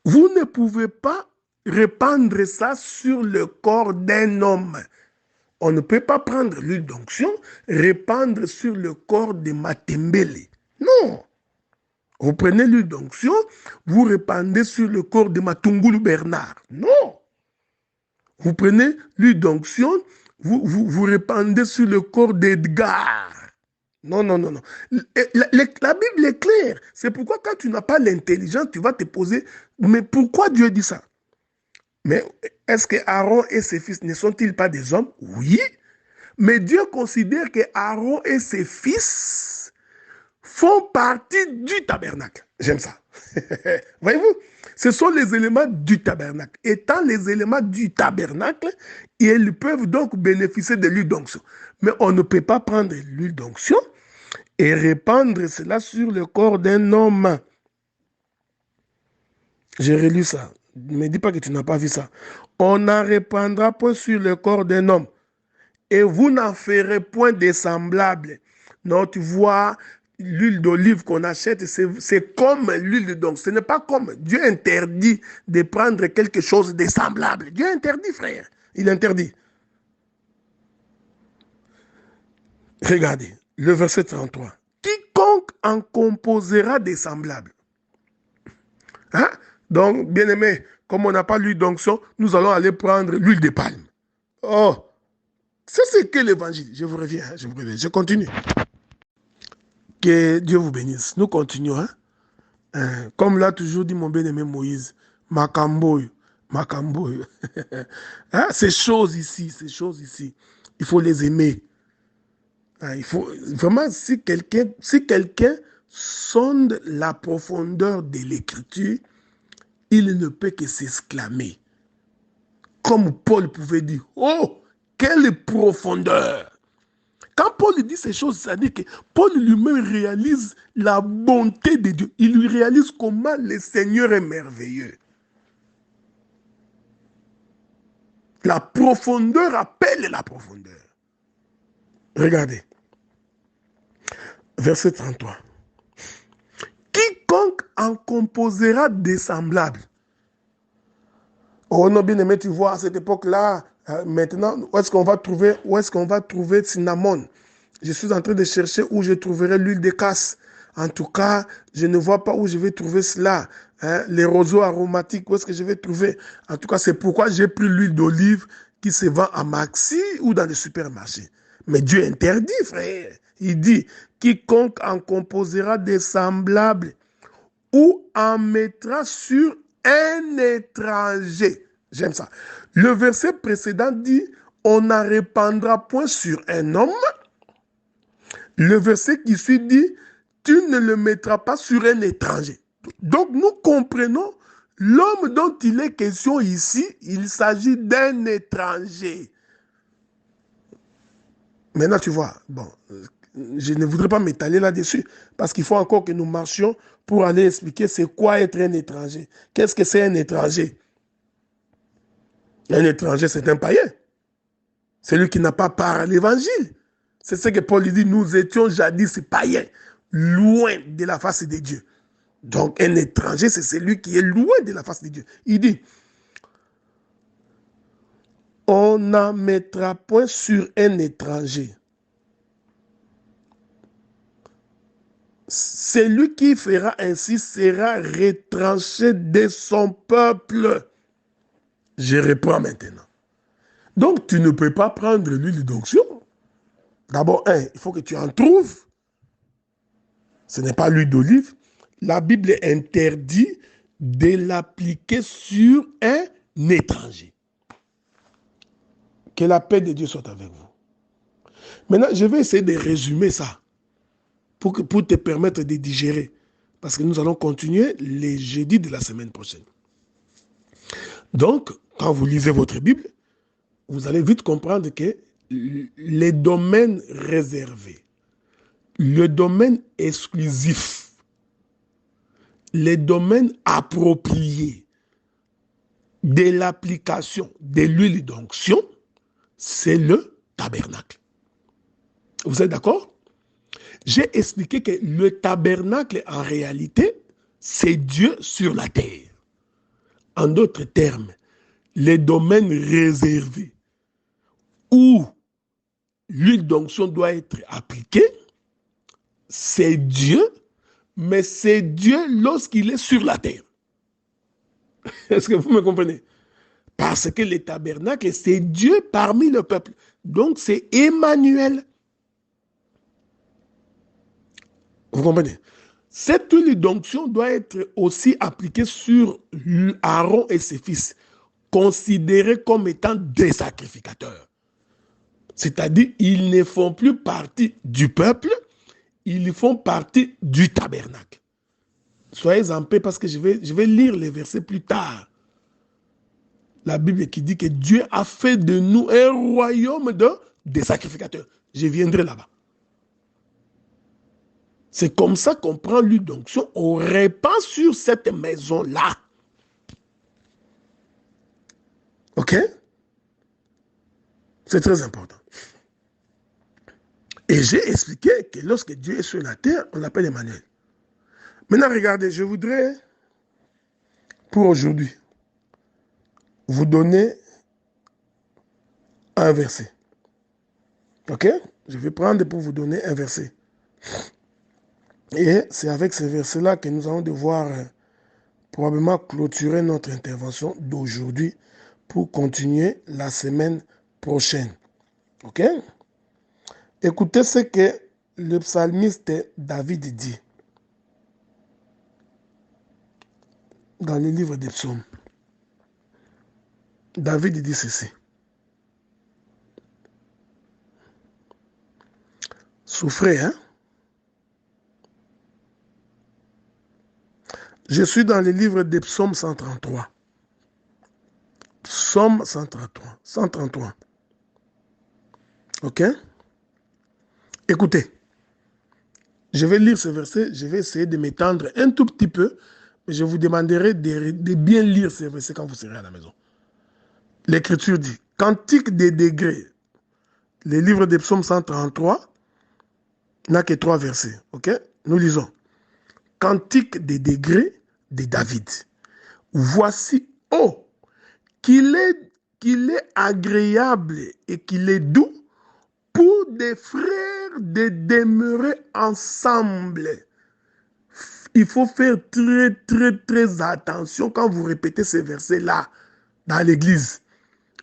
vous ne pouvez pas répandre ça sur le corps d'un homme. On ne peut pas prendre l'huile d'onction, répandre sur le corps de Matembele. Non. Vous prenez l'huile d'onction, vous répandez sur le corps de Matungulu Bernard. Non. Vous prenez l'huile d'onction, vous répandez sur le corps d'Edgar. Non, non, non, non. La Bible est claire. C'est pourquoi quand tu n'as pas l'intelligence, tu vas te poser, mais pourquoi Dieu dit ça? Mais est-ce que Aaron et ses fils ne sont-ils pas des hommes? Oui. Mais Dieu considère que Aaron et ses fils font partie du tabernacle. J'aime ça. Voyez-vous? Ce sont les éléments du tabernacle. Étant les éléments du tabernacle, ils peuvent donc bénéficier de l'huile d'onction. Mais on ne peut pas prendre l'huile d'onction et répandre cela sur le corps d'un homme. J'ai relu ça. Ne me dis pas que tu n'as pas vu ça. On n'en répandra point sur le corps d'un homme. Et vous n'en ferez point de semblable. Non, tu vois, l'huile d'olive qu'on achète, c'est comme l'huile d'onction. Ce n'est pas comme Dieu interdit de prendre quelque chose de semblable. Dieu interdit, frère. Il interdit. Regardez, le verset 33. Quiconque en composera des semblables. Hein? Donc, bien aimé, comme on n'a pas l'huile d'onction, nous allons aller prendre l'huile de palme. Oh, c'est que l'évangile. Je vous reviens, je continue. Que Dieu vous bénisse. Nous continuons. Comme l'a toujours dit mon bien-aimé Moïse, Makamboy. Hein? Ces choses ici, il faut les aimer. Hein? Il faut vraiment, si quelqu'un sonde la profondeur de l'écriture, il ne peut que s'exclamer. Comme Paul pouvait dire, oh, quelle profondeur! Quand Paul dit ces choses, ça dit que Paul lui-même réalise la bonté de Dieu. Il lui réalise comment le Seigneur est merveilleux. La profondeur appelle la profondeur. Regardez. Verset 33. Quiconque en composera des semblables. Oh non, bien aimé, tu vois, à cette époque-là, maintenant, où est-ce qu'on va trouver cinnamon? Je suis en train de chercher où je trouverai l'huile de casse. En tout cas, je ne vois pas où je vais trouver cela. Hein? Les roseaux aromatiques, où est-ce que je vais trouver? En tout cas, c'est pourquoi j'ai pris l'huile d'olive qui se vend à Maxi ou dans les supermarchés. Mais Dieu interdit, frère. Il dit, quiconque en composera des semblables ou en mettra sur un étranger. J'aime ça. Le verset précédent dit, on n'en répandra point sur un homme. Le verset qui suit dit, tu ne le mettras pas sur un étranger. Donc nous comprenons, l'homme dont il est question ici, il s'agit d'un étranger. Maintenant tu vois, bon, je ne voudrais pas m'étaler là-dessus, parce qu'il faut encore que nous marchions pour aller expliquer c'est quoi être un étranger. Qu'est-ce que c'est un étranger? Un étranger, c'est un païen. Celui qui n'a pas part à l'évangile. C'est ce que Paul dit, nous étions jadis païens, loin de la face de Dieu. Donc un étranger, c'est celui qui est loin de la face de Dieu. Il dit, on n'en mettra point sur un étranger. Celui qui fera ainsi sera retranché de son peuple. Je reprends maintenant. Donc, tu ne peux pas prendre l'huile d'onction. D'abord, il faut que tu en trouves. Ce n'est pas l'huile d'olive. La Bible interdit de l'appliquer sur un étranger. Que la paix de Dieu soit avec vous. Maintenant, je vais essayer de résumer ça pour te permettre de digérer. Parce que nous allons continuer les jeudis de la semaine prochaine. Donc, quand vous lisez votre Bible, vous allez vite comprendre que les domaines réservés, le domaine exclusif, les domaines appropriés de l'application de l'huile d'onction, c'est le tabernacle. Vous êtes d'accord? J'ai expliqué que le tabernacle, en réalité, c'est Dieu sur la terre. En d'autres termes, les domaines réservés où l'huile d'onction doit être appliquée, c'est Dieu, mais c'est Dieu lorsqu'il est sur la terre. Est-ce que vous me comprenez? Parce que le tabernacle, c'est Dieu parmi le peuple. Donc, c'est Emmanuel. Vous comprenez? Cette huile d'onction doit être aussi appliquée sur Aaron et ses fils, considérés comme étant des sacrificateurs. C'est-à-dire, ils ne font plus partie du peuple, ils font partie du tabernacle. Soyez en paix parce que je vais lire les versets plus tard. La Bible qui dit que Dieu a fait de nous un royaume des sacrificateurs. Je viendrai là-bas. C'est comme ça qu'on prend l'huile d'onction, on répand sur cette maison-là. Ok? C'est très important. Et j'ai expliqué que lorsque Dieu est sur la terre, on l'appelle Emmanuel. Maintenant, regardez, je voudrais, pour aujourd'hui, vous donner un verset. Ok? Je vais prendre pour vous donner un verset. Et c'est avec ce verset-là que nous allons devoir probablement clôturer notre intervention d'aujourd'hui pour continuer la semaine prochaine. Ok? Écoutez ce que le psalmiste David dit dans le livre des psaumes. David dit ceci. Souffrez, hein? Je suis dans le livre des psaumes 133. Psaume 133. 133. Ok? Écoutez. Je vais lire ce verset. Je vais essayer de m'étendre un tout petit peu. Mais je vous demanderai de bien lire ce verset quand vous serez à la maison. L'Écriture dit, Cantique des degrés. Le livre des psaumes 133 n'a que 3 versets. Ok? Nous lisons. Cantique des degrés de David. Voici, oh, qu'il est agréable et qu'il est doux pour des frères de demeurer ensemble. Il faut faire très, très, très attention quand vous répétez ces versets-là dans l'église.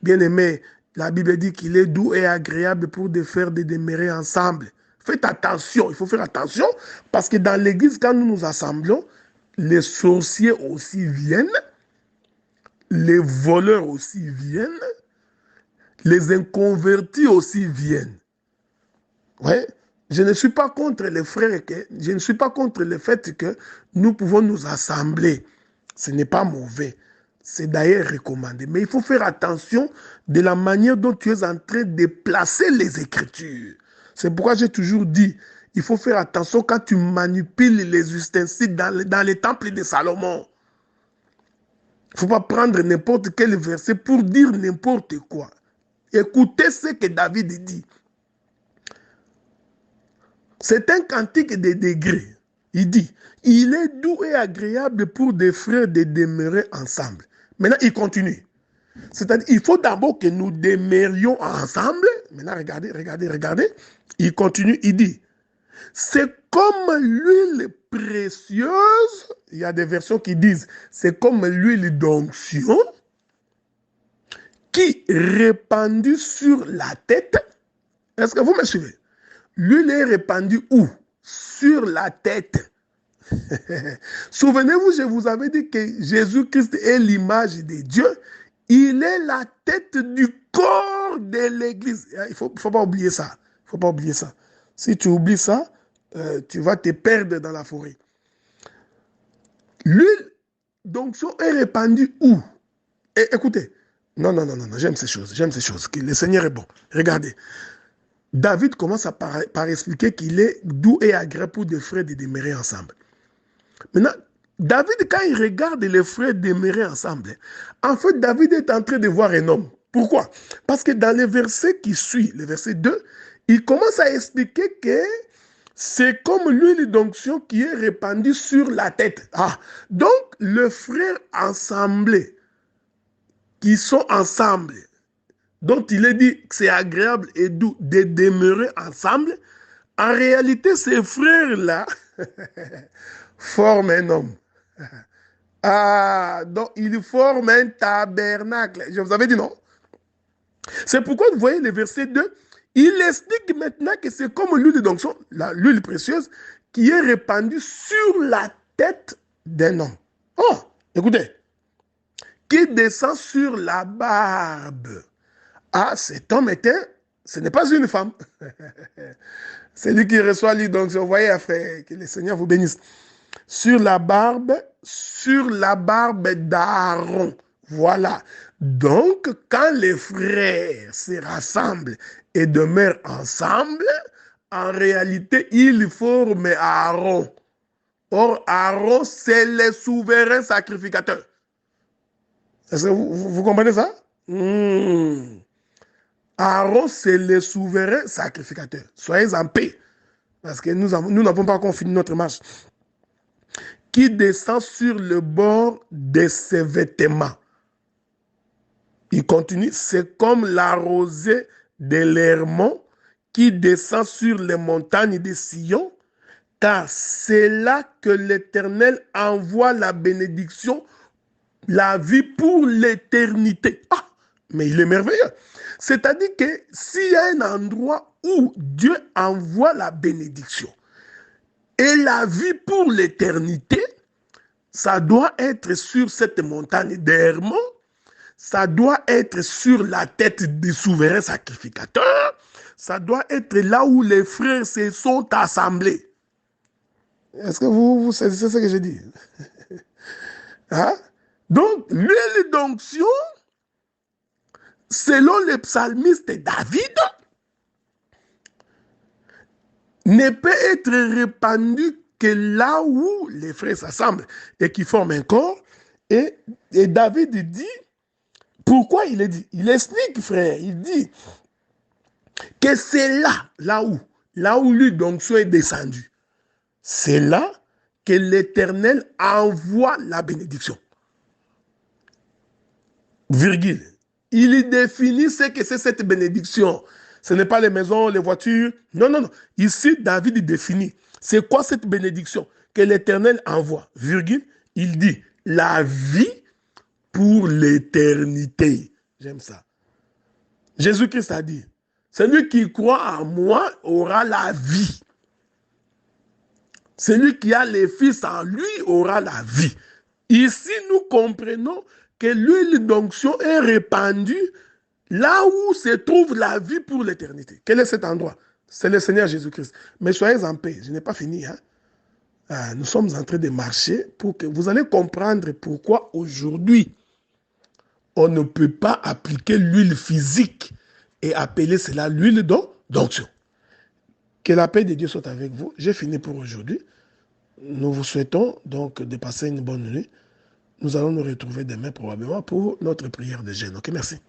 Bien aimé, la Bible dit qu'il est doux et agréable pour des frères de demeurer ensemble. Faites attention, il faut faire attention parce que dans l'église, quand nous nous assemblons, les sorciers aussi viennent, les voleurs aussi viennent, les inconvertis aussi viennent. Ouais. Je ne suis pas contre les frères, je ne suis pas contre le fait que nous pouvons nous assembler. Ce n'est pas mauvais. C'est d'ailleurs recommandé. Mais il faut faire attention de la manière dont tu es en train de placer les Écritures. C'est pourquoi j'ai toujours dit, il faut faire attention quand tu manipules les ustensiles dans les temples de Salomon. Il ne faut pas prendre n'importe quel verset pour dire n'importe quoi. Écoutez ce que David dit. C'est un cantique de degrés. Il dit, il est doux et agréable pour des frères de demeurer ensemble. Maintenant, il continue. C'est-à-dire, il faut d'abord que nous demeurions ensemble. Maintenant, regardez. Il continue, il dit, c'est comme l'huile précieuse. Il y a des versions qui disent, c'est comme l'huile d'onction qui répandue sur la tête. Est-ce que vous me suivez? L'huile est répandue où? Sur la tête. Souvenez-vous, je vous avais dit que Jésus-Christ est l'image de Dieu. Il est la tête du corps de l'Église. Il ne faut pas oublier ça. Il ne faut pas oublier ça. Si tu oublies ça, tu vas te perdre dans la forêt. L'huile d'onction est répandue où? Et écoutez, non, j'aime ces choses, Le Seigneur est bon. Regardez. David commence par expliquer qu'il est doux et agréable pour des frères de demeurer ensemble. Maintenant, David, quand il regarde les frères demeurer ensemble, en fait, David est en train de voir un homme. Pourquoi? Parce que dans le verset qui suit, le verset 2, il commence à expliquer que c'est comme l'huile d'onction qui est répandue sur la tête. Donc, les frères ensemblés, qui sont ensemble, dont il est dit que c'est agréable et doux de demeurer ensemble, en réalité, ces frères-là forment un homme. Donc ils forment un tabernacle. Je vous avais dit non. C'est pourquoi vous voyez le verset 2, il explique maintenant que c'est comme l'huile d'onction, l'huile précieuse, qui est répandue sur la tête d'un homme. Écoutez, qui descend sur la barbe. Cet homme ce n'est pas une femme. C'est lui qui reçoit l'huile d'onction. Vous voyez, que le Seigneur vous bénisse. Sur la barbe d'Aaron. Voilà. Donc, quand les frères se rassemblent et demeurent ensemble, en réalité, ils forment Aaron. Or, Aaron, c'est le souverain sacrificateur. Est-ce que vous comprenez ça? Aaron, c'est le souverain sacrificateur. Soyez en paix. Parce que nous n'avons pas encore fini notre marche. Qui descend sur le bord de ses vêtements. Il continue, c'est comme la rosée de l'Hermon qui descend sur les montagnes de Sion, car c'est là que l'Éternel envoie la bénédiction, la vie pour l'éternité. Mais il est merveilleux. C'est-à-dire que s'il y a un endroit où Dieu envoie la bénédiction et la vie pour l'éternité, ça doit être sur cette montagne d'Hermon, ça doit être sur la tête du souverain sacrificateur, ça doit être là où les frères se sont assemblés. Est-ce que vous saisissez ce que je dis? Donc, l'huile d'onction, selon le psalmiste David, ne peut être répandue que là où les frères s'assemblent et qui forment un corps. Et David dit, pourquoi il est dit? Il explique, frère, il dit que c'est là où l'huile d'onction est descendue. C'est là que l'Éternel envoie la bénédiction. Virgule. Il définit ce que c'est cette bénédiction. Ce n'est pas les maisons, les voitures. Non. Ici, David définit. C'est quoi cette bénédiction que l'Éternel envoie? Virgule. Il dit la vie pour l'éternité. J'aime ça. Jésus-Christ a dit, celui qui croit en moi aura la vie. Celui qui a les fils en lui aura la vie. Ici, nous comprenons que l'huile d'onction est répandue là où se trouve la vie pour l'éternité. Quel est cet endroit? C'est le Seigneur Jésus-Christ. Mais soyez en paix, je n'ai pas fini. Nous sommes en train de marcher pour que vous allez comprendre pourquoi aujourd'hui, on ne peut pas appliquer l'huile physique et appeler cela l'huile d'onction. Que la paix de Dieu soit avec vous. J'ai fini pour aujourd'hui. Nous vous souhaitons donc de passer une bonne nuit. Nous allons nous retrouver demain probablement pour notre prière de jeûne. Ok, merci.